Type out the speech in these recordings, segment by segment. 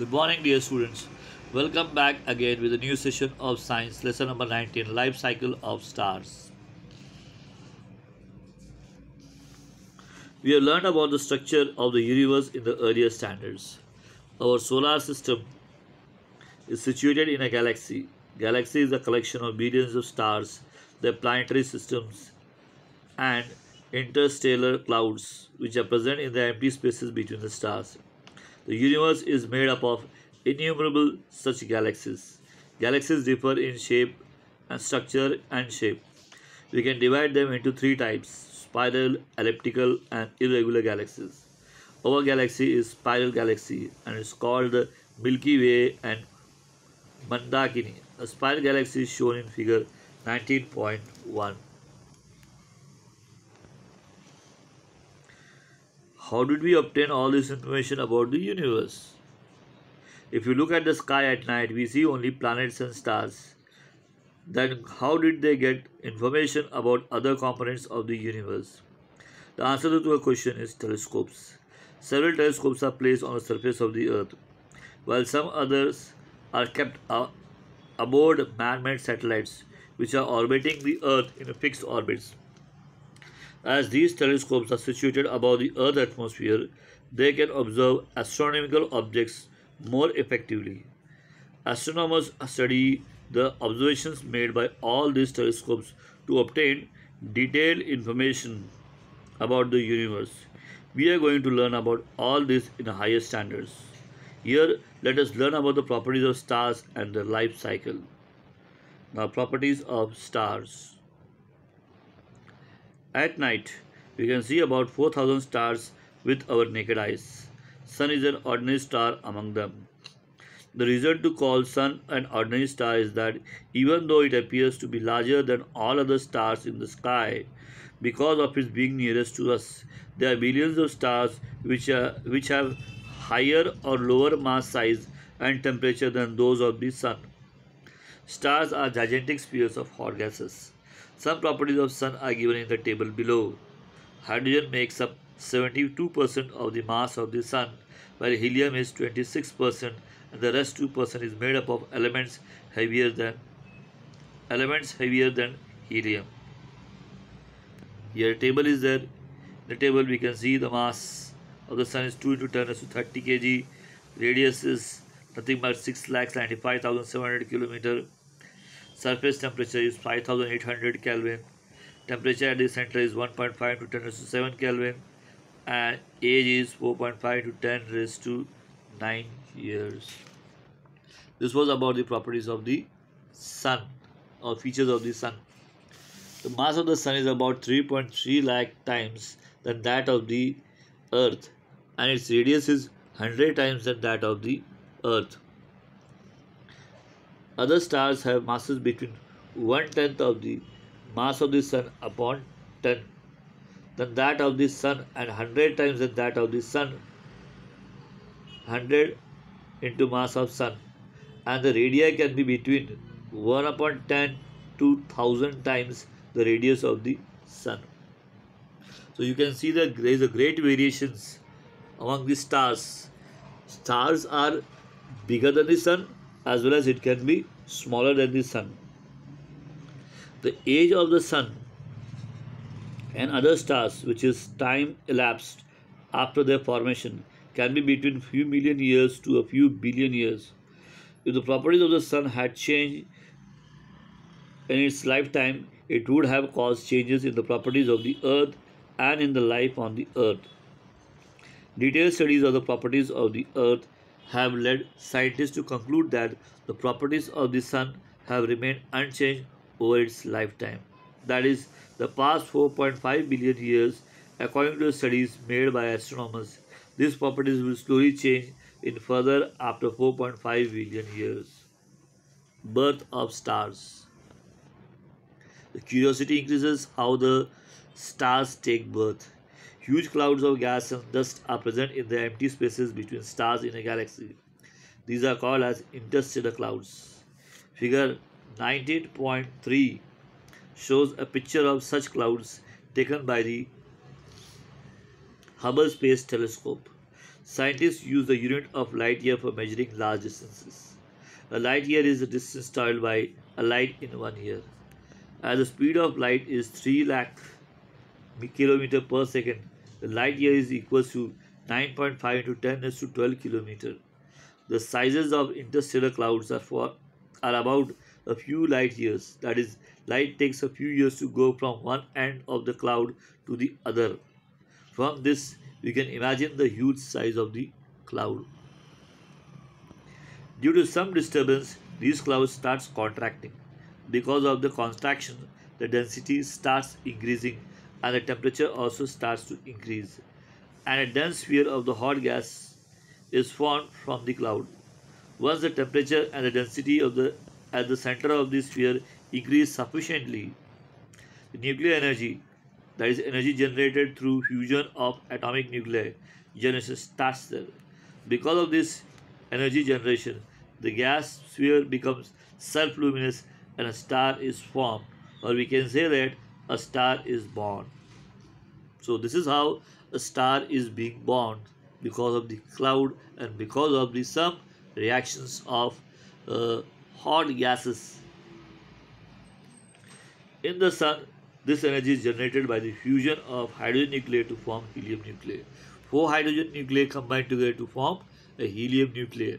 Good morning, dear students. Welcome back again with a new session of science, lesson number 19, life cycle of stars. We have learned about the structure of the universe in the earlier standards. Our solar system is situated in a galaxy. Galaxy is a collection of billions of stars, their planetary systems, and interstellar clouds, which are present in the empty spaces between the stars. The universe is made up of innumerable such galaxies. Galaxies differ in shape and structure and shape. We can divide them into three types: spiral, elliptical, and irregular galaxies. Our galaxy is spiral galaxy and is called the Milky Way and Mandakini. A spiral galaxy is shown in figure 19.1. How did we obtain all this information about the universe? If you look at the sky at night, we see only planets and stars. Then, how did they get information about other components of the universe? The answer to the question is telescopes. Several telescopes are placed on the surface of the earth, while some others are kept aboard man made satellites which are orbiting the earth in fixed orbits. As these telescopes are situated above the Earth's atmosphere, they can observe astronomical objects more effectively. Astronomers study the observations made by all these telescopes to obtain detailed information about the universe. We are going to learn about all this in higher standards. Here, let us learn about the properties of stars and their life cycle. Now, properties of stars. At night, we can see about 4,000 stars with our naked eyes. Sun is an ordinary star among them. The reason to call Sun an ordinary star is that even though it appears to be larger than all other stars in the sky, because of its being nearest to us, there are billions of stars which have higher or lower mass size and temperature than those of the Sun. Stars are gigantic spheres of hot gases. Some properties of Sun are given in the table below. Hydrogen makes up 72% of the mass of the Sun, while helium is 26%, and the rest 2% is made up of elements heavier than helium. Here a table is there. In the table we can see the mass of the Sun is 2 into 10 raised to 30 kg. Radius is nothing but 6,95,700 km. Surface temperature is 5800 Kelvin. Temperature at the center is 1.5 to 10 raised to 7 Kelvin. And age is 4.5 to 10 raised to 9 years. This was about the properties of the Sun or features of the Sun. The mass of the Sun is about 3.3 lakh times than that of the Earth, and its radius is 100 times than that of the Earth. Other stars have masses between 1/10 of the mass of the Sun upon 10 than that of the Sun and 100 times than that of the Sun, 100 into mass of Sun, and the radii can be between 1 upon 10 to 1000 times the radius of the Sun. So you can see that there is a great variations among the stars. Stars are bigger than the Sun as well as it can be smaller than the Sun. The age of the Sun and other stars, which is time elapsed after their formation, can be between few million years to a few billion years. If the properties of the Sun had changed in its lifetime, it would have caused changes in the properties of the Earth and in the life on the Earth. Detailed studies of the properties of the Earth have led scientists to conclude that the properties of the Sun have remained unchanged over its lifetime. That is, the past 4.5 billion years, according to the studies made by astronomers. These properties will slowly change in further after 4.5 billion years. Birth of stars. The curiosity increases how the stars take birth. Huge clouds of gas and dust are present in the empty spaces between stars in a galaxy. These are called as interstellar clouds. Figure 19.3 shows a picture of such clouds taken by the Hubble Space Telescope. Scientists use the unit of light year for measuring large distances. A light year is the distance travelled by a light in 1 year. As the speed of light is 3 lakh kilometer per second, the light year is equal to 9.5 into 10 raised to 12 kilometer. The sizes of interstellar clouds are about a few light years. That is, light takes a few years to go from one end of the cloud to the other. From this, we can imagine the huge size of the cloud. Due to some disturbance, these clouds starts contracting. Because of the contraction, the density starts increasing and the temperature also starts to increase. And a dense sphere of the hot gas is formed from the cloud. Once the temperature and the density at the center of the sphere increase sufficiently, the nuclear energy, that is energy generated through fusion of atomic nuclei, generation starts there. Because of this energy generation, the gas sphere becomes self-luminous and a star is formed, or we can say that a star is born. So this is how a star is being born, because of the cloud and because of the some reactions of hot gases in the sun. This energy is generated by the fusion of hydrogen nuclei to form helium nuclei. 4 hydrogen nuclei combine together to form a helium nuclei.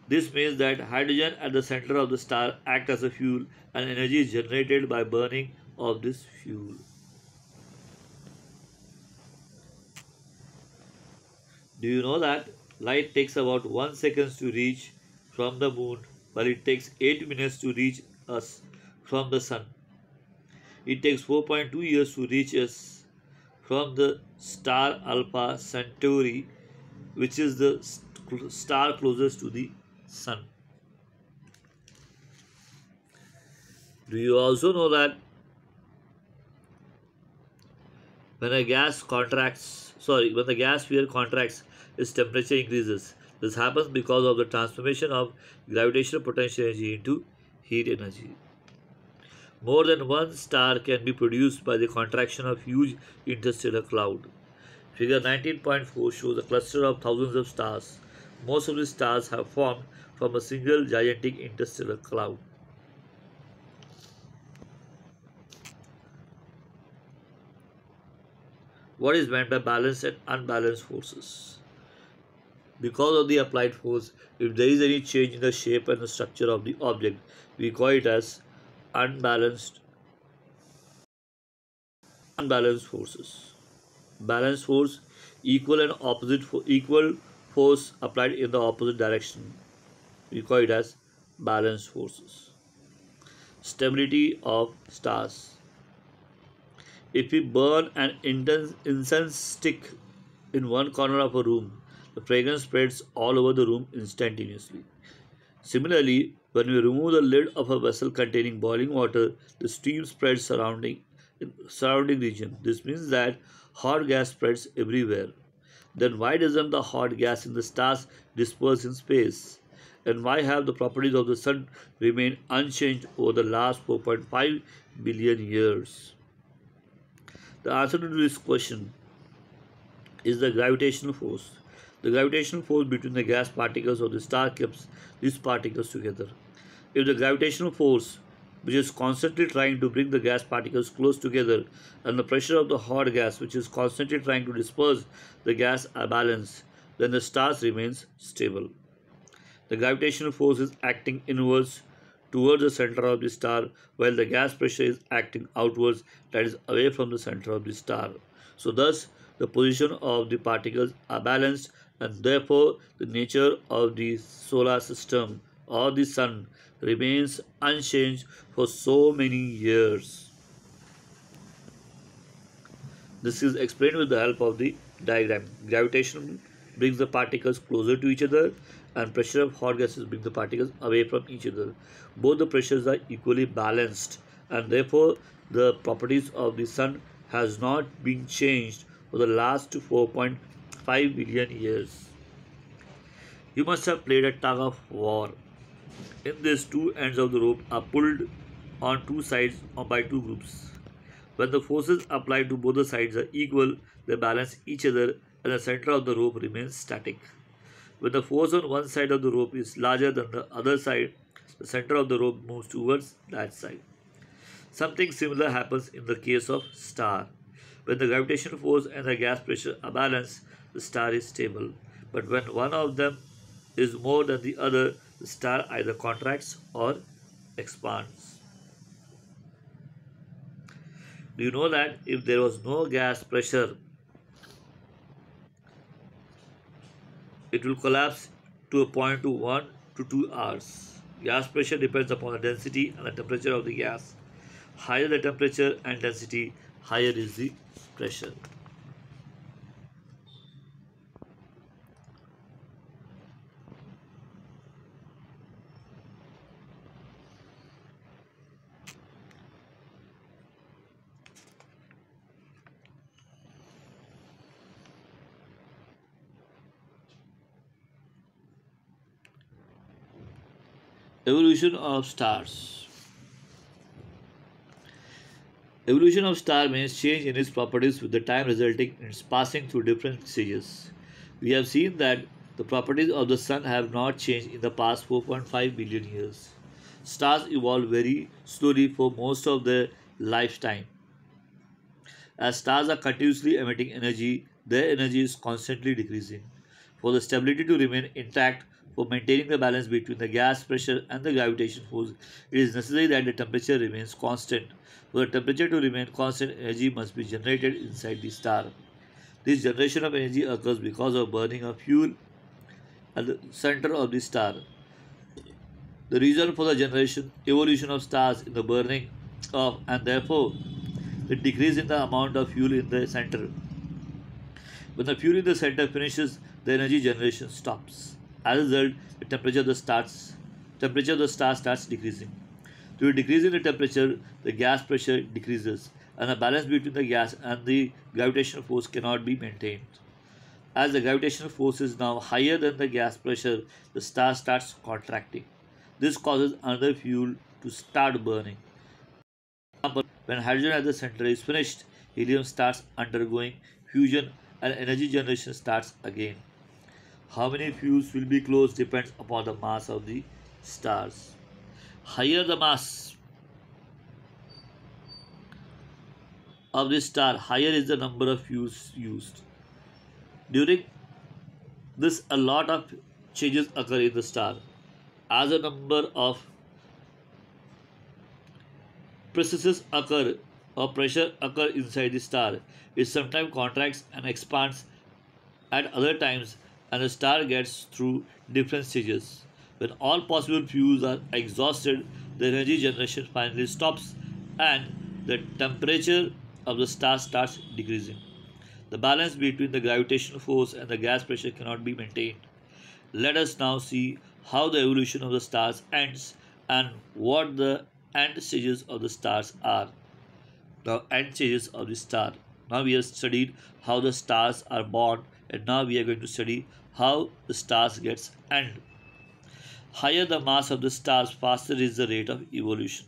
This means that hydrogen at the center of the star act as a fuel and energy is generated by burning of this fuel. Do you know that light takes about 1 second to reach from the moon, while it takes 8 minutes to reach us from the sun? It takes 4.2 years to reach us from the star Alpha Centauri, which is the star closest to the sun. Do you also know that when the gas sphere contracts, its temperature increases. This happens because of the transformation of gravitational potential energy into heat energy. More than one star can be produced by the contraction of huge interstellar cloud. Figure 19.4 shows a cluster of thousands of stars. Most of these stars have formed from a single gigantic interstellar cloud. What is meant by balanced and unbalanced forces? Because of the applied force, if there is any change in the shape and the structure of the object, we call it as unbalanced forces. Balanced force, equal force applied in the opposite direction. We call it as balanced forces. Stability of stars. If we burn an incense stick in one corner of a room, the fragrance spreads all over the room instantaneously. Similarly, when we remove the lid of a vessel containing boiling water, the steam spreads surrounding region. This means that hot gas spreads everywhere. Then why doesn't the hot gas in the stars disperse in space? And why have the properties of the sun remained unchanged over the last 4.5 billion years? The answer to this question is the gravitational force. The gravitational force between the gas particles of the star keeps these particles together. If the gravitational force, which is constantly trying to bring the gas particles close together, and the pressure of the hot gas, which is constantly trying to disperse the gas, are balanced, then the stars remains stable. The gravitational force is acting inwards towards the center of the star, while the gas pressure is acting outwards, that is away from the center of the star. So thus the position of the particles are balanced, and therefore the nature of the solar system or the sun remains unchanged for so many years. This is explained with the help of the diagram. Gravitation brings the particles closer to each other, and pressure of hot gases bring the particles away from each other. Both the pressures are equally balanced, and therefore the properties of the sun has not been changed for the last 4.5 billion years. You must have played a tug of war. In this, two ends of the rope are pulled on two sides or by two groups. When the forces applied to both the sides are equal, they balance each other and the center of the rope remains static. When the force on one side of the rope is larger than the other side, the center of the rope moves towards that side. Something similar happens in the case of star. When the gravitational force and the gas pressure are balanced, the star is stable. But when one of them is more than the other, the star either contracts or expands. Do you know that if there was no gas pressure, it will collapse to a point to 1 to 2 hours? Gas pressure depends upon the density and the temperature of the gas. Higher the temperature and density, higher is the pressure. Evolution of stars. Evolution of star means change in its properties with the time resulting in its passing through different stages. We have seen that the properties of the sun have not changed in the past 4.5 billion years. Stars evolve very slowly for most of their lifetime. As stars are continuously emitting energy, their energy is constantly decreasing. For the stability to remain intact, for maintaining the balance between the gas pressure and the gravitation force, it is necessary that the temperature remains constant. For the temperature to remain constant, energy must be generated inside the star. This generation of energy occurs because of burning of fuel at the center of the star. The reason for the evolution of stars in the burning of, and therefore the decrease in the amount of fuel in the center. When the fuel in the center finishes, the energy generation stops. As a result, the temperature of the star starts decreasing. Due to decrease in the temperature, the gas pressure decreases, and the balance between the gas and the gravitational force cannot be maintained. As the gravitational force is now higher than the gas pressure, the star starts contracting. This causes another fuel to start burning. For example, when hydrogen at the center is finished, helium starts undergoing fusion and energy generation starts again. How many fuels will be closed depends upon the mass of the stars. Higher the mass of the star, higher is the number of fuels used. During this, a lot of changes occur in the star. As a number of processes occur or pressure occur inside the star, it sometimes contracts and expands at other times, and the star gets through different stages. When all possible fuels are exhausted, the energy generation finally stops and the temperature of the star starts decreasing. The balance between the gravitational force and the gas pressure cannot be maintained. Let us now see how the evolution of the stars ends and what the end stages of the stars are. Now, end stages of the star. Now we have studied how the stars are born, and now we are going to study how the stars gets end. Higher the mass of the stars, faster is the rate of evolution.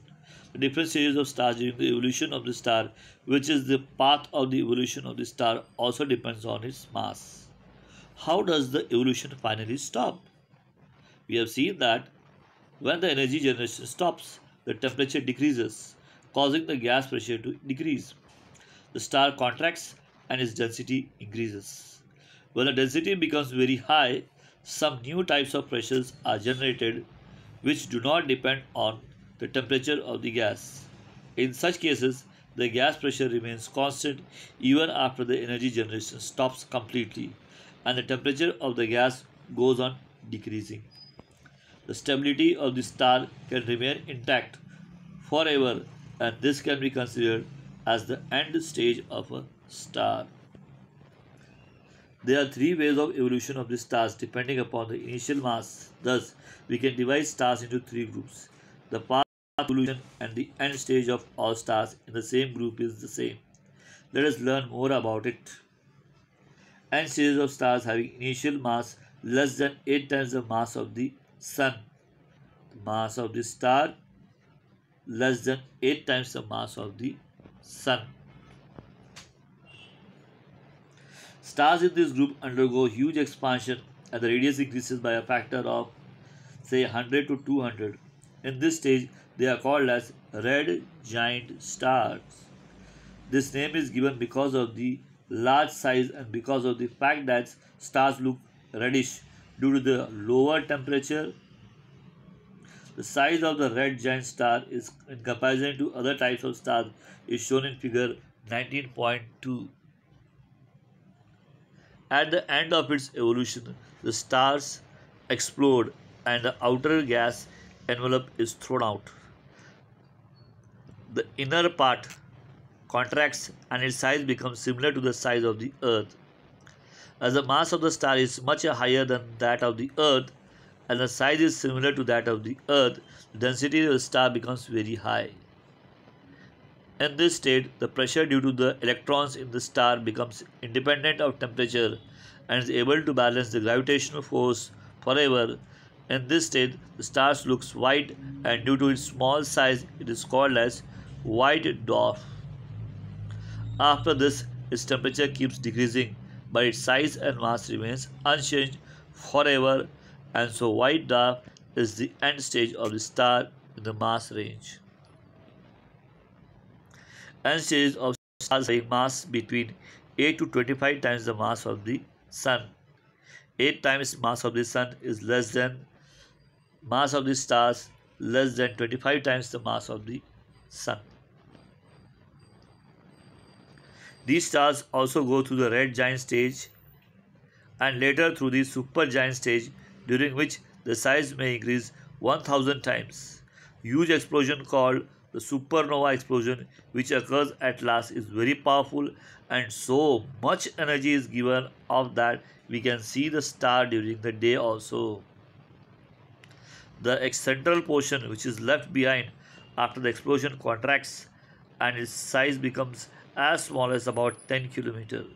The different stages of stars during the evolution of the star, which is the path of the evolution of the star, also depends on its mass. How does the evolution finally stop? We have seen that when the energy generation stops, the temperature decreases, causing the gas pressure to decrease. The star contracts and its density increases. When the density becomes very high, some new types of pressures are generated which do not depend on the temperature of the gas. In such cases, the gas pressure remains constant even after the energy generation stops completely and the temperature of the gas goes on decreasing. The stability of the star can remain intact forever, and this can be considered as the end stage of a star. There are three ways of evolution of the stars depending upon the initial mass. Thus, we can divide stars into three groups. The path of evolution and the end stage of all stars in the same group is the same. Let us learn more about it. End stages of stars having initial mass less than 8 times the mass of the Sun. The mass of the star less than 8 times the mass of the Sun. Stars in this group undergo huge expansion and the radius increases by a factor of say 100 to 200. In this stage, they are called as red giant stars. This name is given because of the large size and because of the fact that stars look reddish due to the lower temperature. The size of the red giant star is in comparison to other types of stars is shown in figure 19.2. At the end of its evolution, the stars explode and the outer gas envelope is thrown out. The inner part contracts and its size becomes similar to the size of the Earth. As the mass of the star is much higher than that of the Earth and the size is similar to that of the Earth, the density of the star becomes very high. In this state, the pressure due to the electrons in the star becomes independent of temperature and is able to balance the gravitational force forever. In this state, the star looks white and due to its small size, it is called as white dwarf. After this, its temperature keeps decreasing, but its size and mass remains unchanged forever, and so white dwarf is the end stage of the star in the mass range. End stage of stars having mass between 8 to 25 times the mass of the Sun. 8 times mass of the Sun is less than mass of the stars, less than 25 times the mass of the Sun. These stars also go through the red giant stage and later through the supergiant stage, during which the size may increase 1000 times. Huge explosion called the supernova explosion, which occurs at last, is very powerful and so much energy is given off that we can see the star during the day also. The central portion which is left behind after the explosion contracts and its size becomes as small as about 10 km.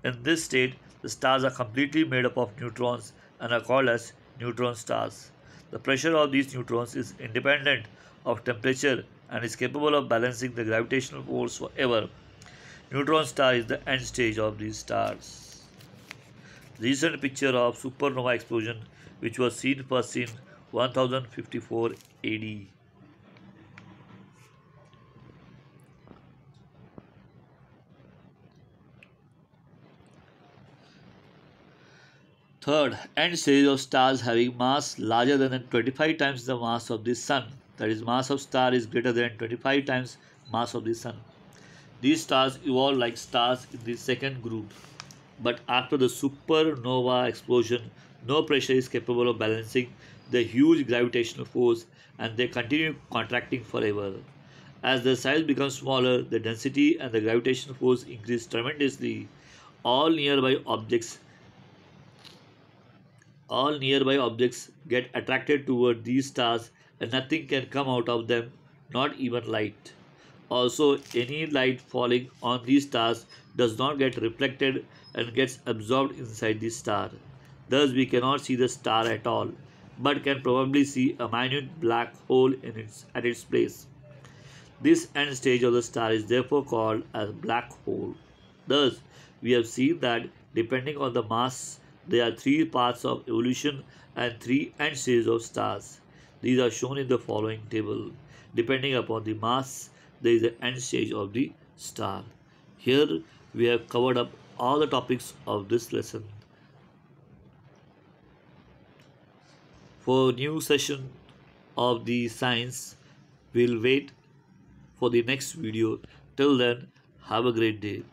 In this state, the stars are completely made up of neutrons and are called as neutron stars. The pressure of these neutrons is independent of temperature and is capable of balancing the gravitational force forever. Neutron star is the end stage of these stars. Recent picture of supernova explosion which was first seen 1054 AD. Third, end stage of stars having mass larger than 25 times the mass of the Sun. That is, mass of star is greater than 25 times mass of the Sun. These stars evolve like stars in the second group. But after the supernova explosion, no pressure is capable of balancing the huge gravitational force and they continue contracting forever. As the size becomes smaller, the density and the gravitational force increase tremendously. All nearby objects get attracted toward these stars and nothing can come out of them, not even light. Also, any light falling on these stars does not get reflected and gets absorbed inside the star. Thus, we cannot see the star at all, but can probably see a minute black hole at its place. This end stage of the star is therefore called as black hole. Thus, we have seen that depending on the mass, there are 3 paths of evolution and 3 end stages of stars. These are shown in the following table. Depending upon the mass, there is an end stage of the star. Here we have covered up all the topics of this lesson. For new session of the science, we'll wait for the next video. Till then, have a great day.